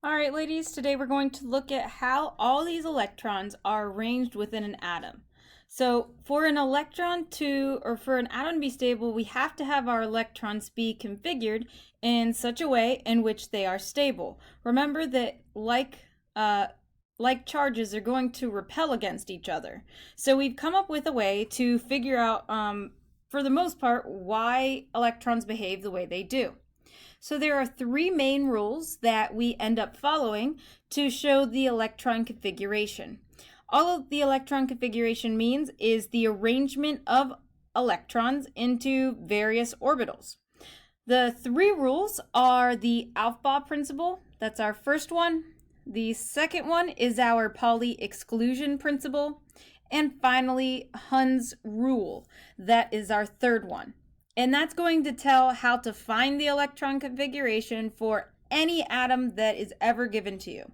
All right, ladies, today we're going to look at how all these electrons are arranged within an atom. So for an atom to be stable, we have to have our electrons be configured in such a way in which they are stable. Remember that like charges are going to repel against each other. So we've come up with a way to figure out, for the most part, why electrons behave the way they do. So there are three main rules that we end up following to show the electron configuration. All of the electron configuration means is the arrangement of electrons into various orbitals. The three rules are the Aufbau principle, that's our first one. The second one is our Pauli exclusion principle. And finally, Hund's rule, that is our third one. And that's going to tell how to find the electron configuration for any atom that is ever given to you.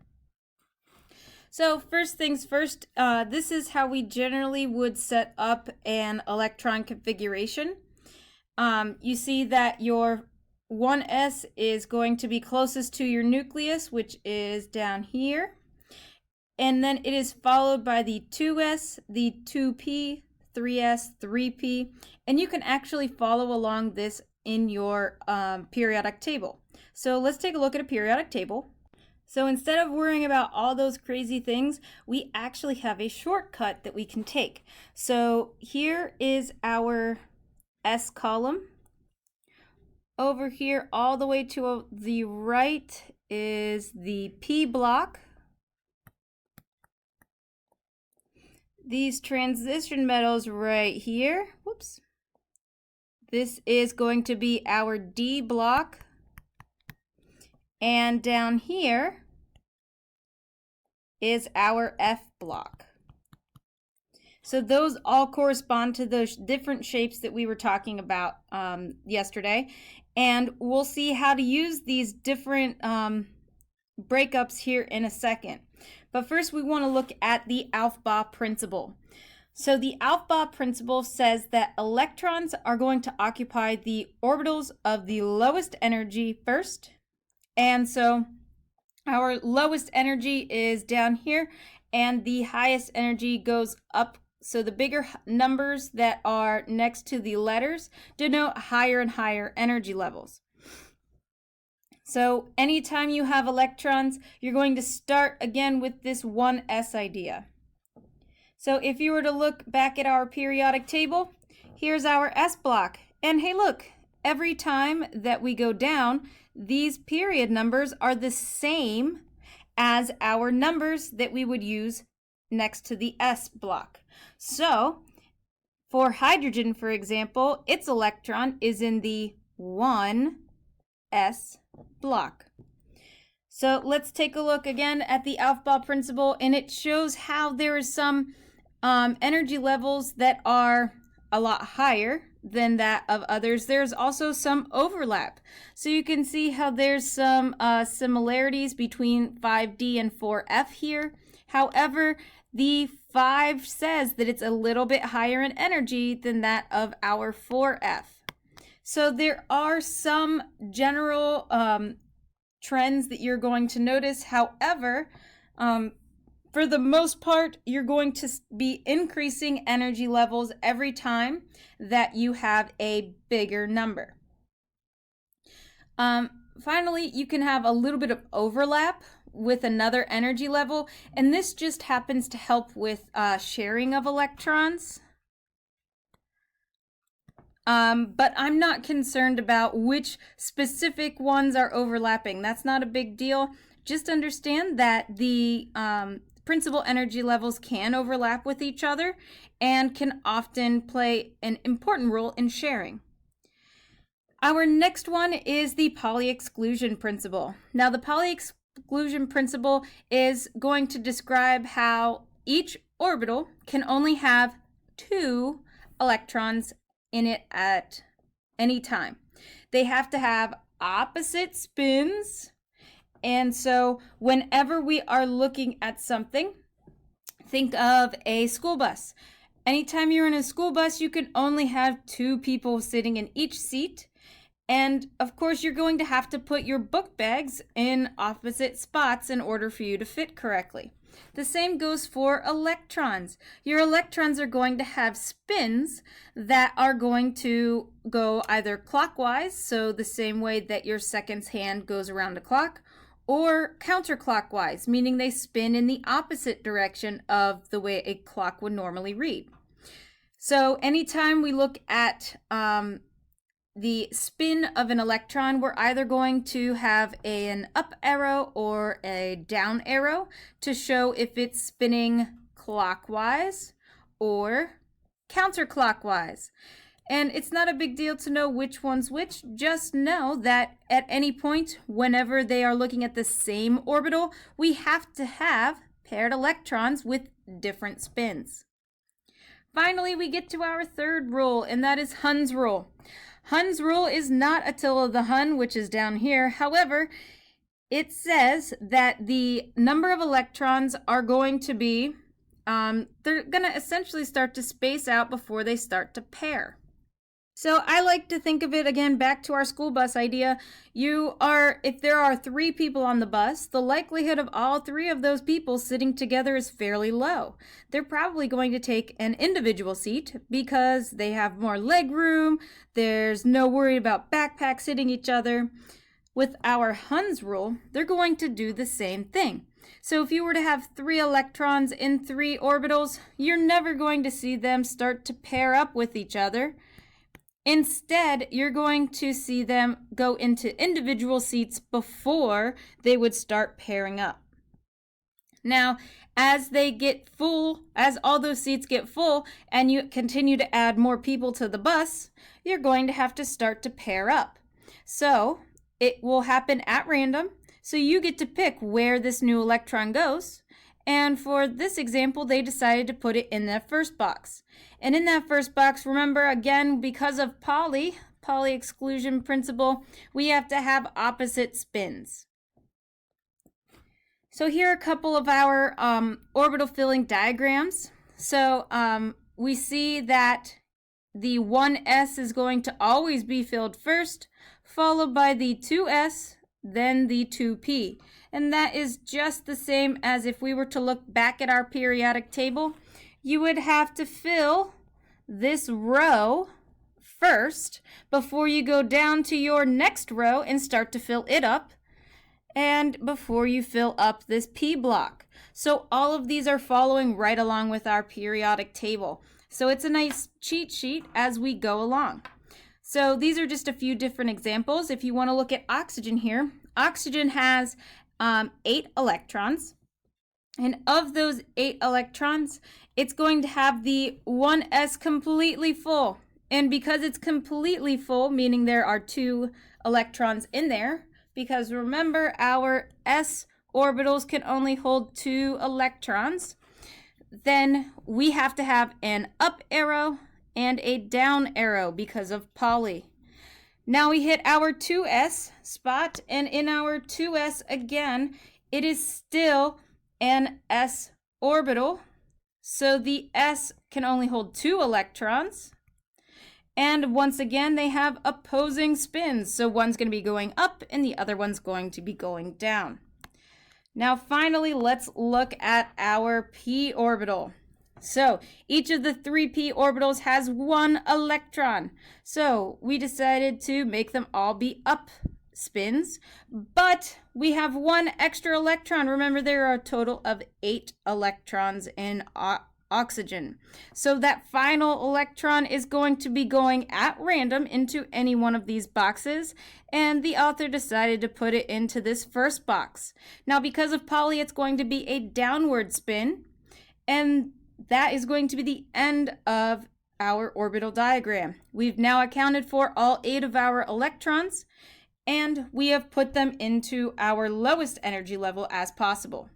So first things first, this is how we generally would set up an electron configuration. You see that your 1s is going to be closest to your nucleus, which is down here. And then it is followed by the 2s, the 2p, 3s, 3p, and you can actually follow along this in your periodic table. So let's take a look at a periodic table. So instead of worrying about all those crazy things, we actually have a shortcut that we can take. So here is our S column. Over here all the way to the right is the P block. These transition metals right here, whoops, this is going to be our D block, and down here is our F block. So those all correspond to those different shapes that we were talking about yesterday, and we'll see how to use these different breakups here in a second. But first we want to look at the Aufbau principle. So the Aufbau principle says that electrons are going to occupy the orbitals of the lowest energy first. And so our lowest energy is down here and the highest energy goes up. So the bigger numbers that are next to the letters denote higher and higher energy levels. So anytime you have electrons, you're going to start again with this 1s idea. So if you were to look back at our periodic table, here's our S block. And hey, look, every time that we go down, these period numbers are the same as our numbers that we would use next to the S block. So for hydrogen, for example, its electron is in the 1s block. So let's take a look again at the Aufbau principle, and it shows how there is some energy levels that are a lot higher than that of others. There's also some overlap. So you can see how there's some similarities between 5D and 4F here. However, the 5 says that it's a little bit higher in energy than that of our 4F. So there are some general trends that you're going to notice. However, for the most part, you're going to be increasing energy levels every time that you have a bigger number. Finally, you can have a little bit of overlap with another energy level, and this just happens to help with sharing of electrons. But I'm not concerned about which specific ones are overlapping. That's not a big deal. Just understand that the principal energy levels can overlap with each other and can often play an important role in sharing. Our next one is the Pauli exclusion principle. Now, the Pauli exclusion principle is going to describe how each orbital can only have 2 electrons in it at any time. They have to have opposite spins, and so whenever we are looking at something, think of a school bus. Anytime you're in a school bus, you can only have 2 people sitting in each seat, And of course, you're going to have to put your book bags in opposite spots in order for you to fit correctly. The same goes for electrons. Your electrons are going to have spins that are going to go either clockwise, so the same way that your second's hand goes around a clock, or counterclockwise, meaning they spin in the opposite direction of the way a clock would normally read. So anytime we look at the spin of an electron, we're either going to have an up arrow or a down arrow to show if it's spinning clockwise or counterclockwise. And it's not a big deal to know which one's which. Just know that at any point, whenever they are looking at the same orbital, we have to have paired electrons with different spins. Finally, we get to our third rule, and that is Hund's rule. Hund's rule is not Attila the Hun, which is down here. However, it says that the number of electrons are going to be, they're going to essentially start to space out before they start to pair. So I like to think of it again back to our school bus idea. If there are 3 people on the bus, the likelihood of all 3 of those people sitting together is fairly low. They're probably going to take an individual seat because they have more leg room. There's no worry about backpacks hitting each other. With our Hund's rule, they're going to do the same thing. So if you were to have 3 electrons in 3 orbitals, you're never going to see them start to pair up with each other. Instead, you're going to see them go into individual seats before they would start pairing up. Now, as they get full, as all those seats get full, and you continue to add more people to the bus, you're going to have to start to pair up. So, it will happen at random, so you get to pick where this new electron goes. And for this example, they decided to put it in that first box. And in that first box, remember, again, because of Pauli exclusion principle, we have to have opposite spins. So here are a couple of our orbital filling diagrams. So we see that the 1s is going to always be filled first, followed by the 2s, then the 2p. And that is just the same as if we were to look back at our periodic table. You would have to fill this row first before you go down to your next row and start to fill it up, and before you fill up this P block. So all of these are following right along with our periodic table. So it's a nice cheat sheet as we go along. So these are just a few different examples. If you want to look at oxygen here, oxygen has 8 electrons. And of those 8 electrons, it's going to have the 1s completely full. And because it's completely full, meaning there are 2 electrons in there, because remember, our s orbitals can only hold 2 electrons, then we have to have an up arrow and a down arrow because of Pauli. Now we hit our 2s spot, and in our 2s again, it is still an s orbital. So the s can only hold 2 electrons. And once again, they have opposing spins. So one's going to be going up and the other one's going to be going down. Now finally, let's look at our p orbital. So each of the 3 p orbitals has 1 electron. So we decided to make them all be up spins, but we have 1 extra electron. Remember, there are a total of 8 electrons in oxygen. So that final electron is going to be going at random into any one of these boxes, and the author decided to put it into this first box. Now because of Pauli, it's going to be a downward spin, and that is going to be the end of our orbital diagram. We've now accounted for all 8 of our electrons, and we have put them into our lowest energy level as possible.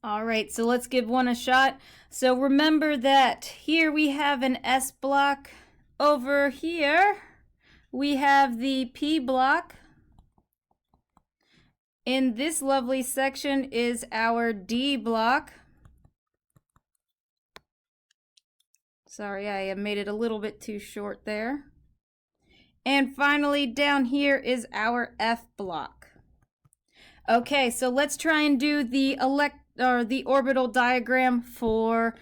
All right, so let's give one a shot. So remember that here we have an S block. Over here, we have the P block. In this lovely section is our D block. Sorry, I made it a little bit too short there. And finally, down here is our F block. Okay, so let's try and do the orbital diagram for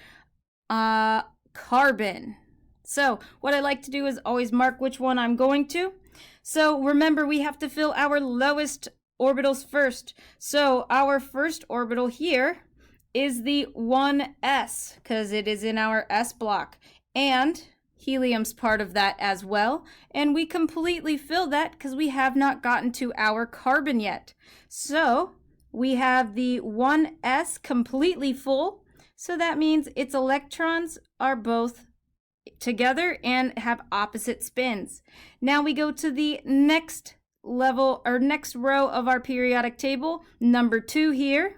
carbon. So what I like to do is always mark which one I'm going to. So remember, we have to fill our lowest orbitals first. So our first orbital here is the 1s, because it is in our S block. And helium's part of that as well. And we completely fill that because we have not gotten to our carbon yet. So we have the 1s completely full. So that means its electrons are both together and have opposite spins. Now we go to the next level or next row of our periodic table, number 2 here.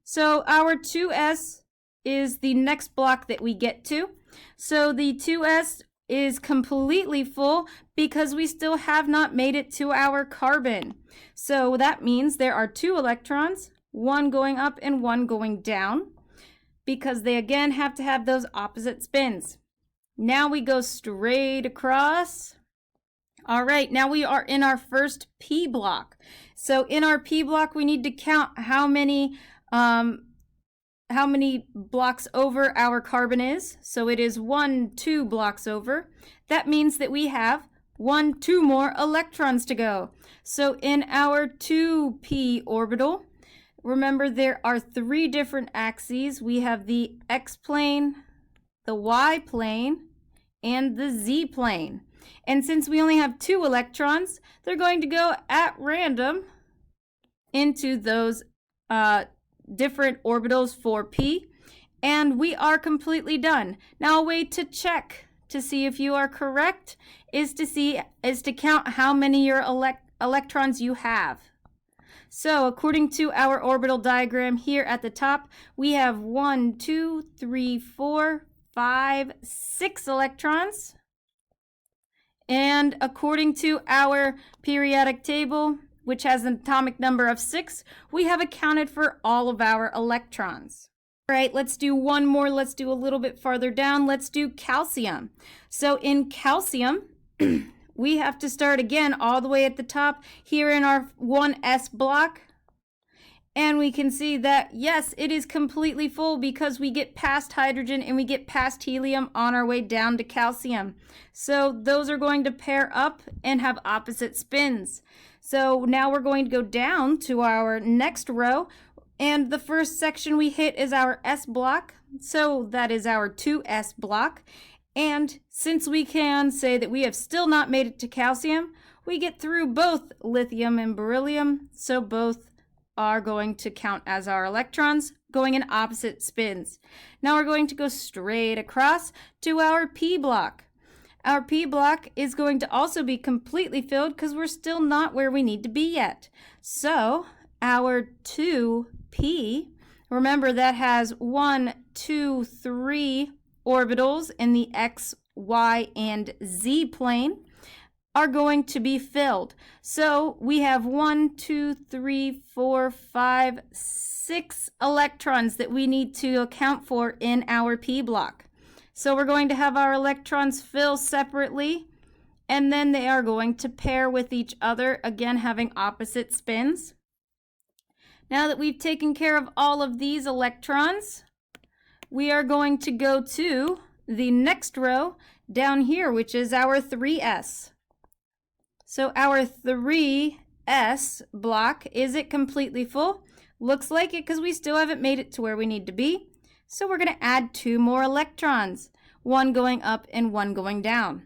So our 2s is the next block that we get to. So the 2s is completely full because we still have not made it to our carbon. So that means there are 2 electrons, one going up and one going down, because they again have to have those opposite spins. Now we go straight across. All right, now we are in our first P block. So in our P block, we need to count how many blocks over our carbon is. So it is 2 blocks over. That means that we have 2 more electrons to go. So in our 2p orbital, remember there are 3 different axes. We have the x plane, the y plane, and the z plane. And since we only have 2 electrons, they're going to go at random into those different orbitals for p, and we are completely done. Now a way to check to see if you are correct is to count how many electrons you have. So according to our orbital diagram here at the top, we have 1, 2, 3, 4, 5, 6 electrons. And according to our periodic table, which has an atomic number of 6, we have accounted for all of our electrons. All right, let's do one more. Let's do a little bit farther down. Let's do calcium. So in calcium, we have to start again all the way at the top here in our 1s block. And we can see that, yes, it is completely full because we get past hydrogen and we get past helium on our way down to calcium. So those are going to pair up and have opposite spins. So now we're going to go down to our next row. And the first section we hit is our S block. So that is our 2s block. And since we can say that we have still not made it to calcium, we get through both lithium and beryllium. So both are going to count as our electrons going in opposite spins. Now we're going to go straight across to our P block. Our P block is going to also be completely filled because we're still not where we need to be yet. So our 2p, remember that has 1, 2, 3 orbitals in the x, y, and z plane, are going to be filled. So we have 1, 2, 3, 4, 5, 6 electrons that we need to account for in our P block. So we're going to have our electrons fill separately, and then they are going to pair with each other, again having opposite spins. Now that we've taken care of all of these electrons, we are going to go to the next row down here, which is our 3s. So our 3s block, is it completely full? Looks like it because we still haven't made it to where we need to be. So we're going to add 2 more electrons, one going up and one going down.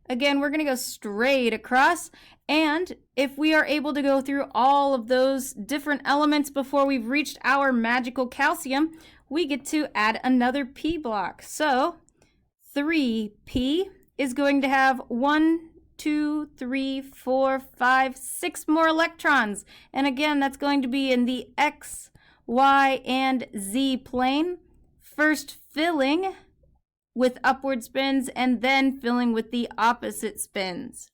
Again, we're going to go straight across, and if we are able to go through all of those different elements before we've reached our magical calcium, we get to add another P block. So 3p is going to have 1, 2, 3, 4, 5, 6 more electrons. And again, that's going to be in the X, Y, and Z plane. First filling with upward spins and then filling with the opposite spins.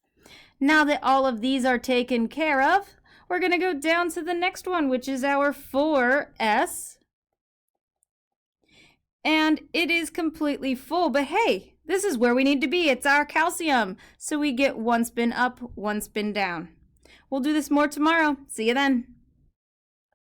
Now that all of these are taken care of, we're going to go down to the next one, which is our 4s. And it is completely full, but hey, This is where we need to be. It's our calcium. So we get one spin up, one spin down. We'll do this more tomorrow. See you then.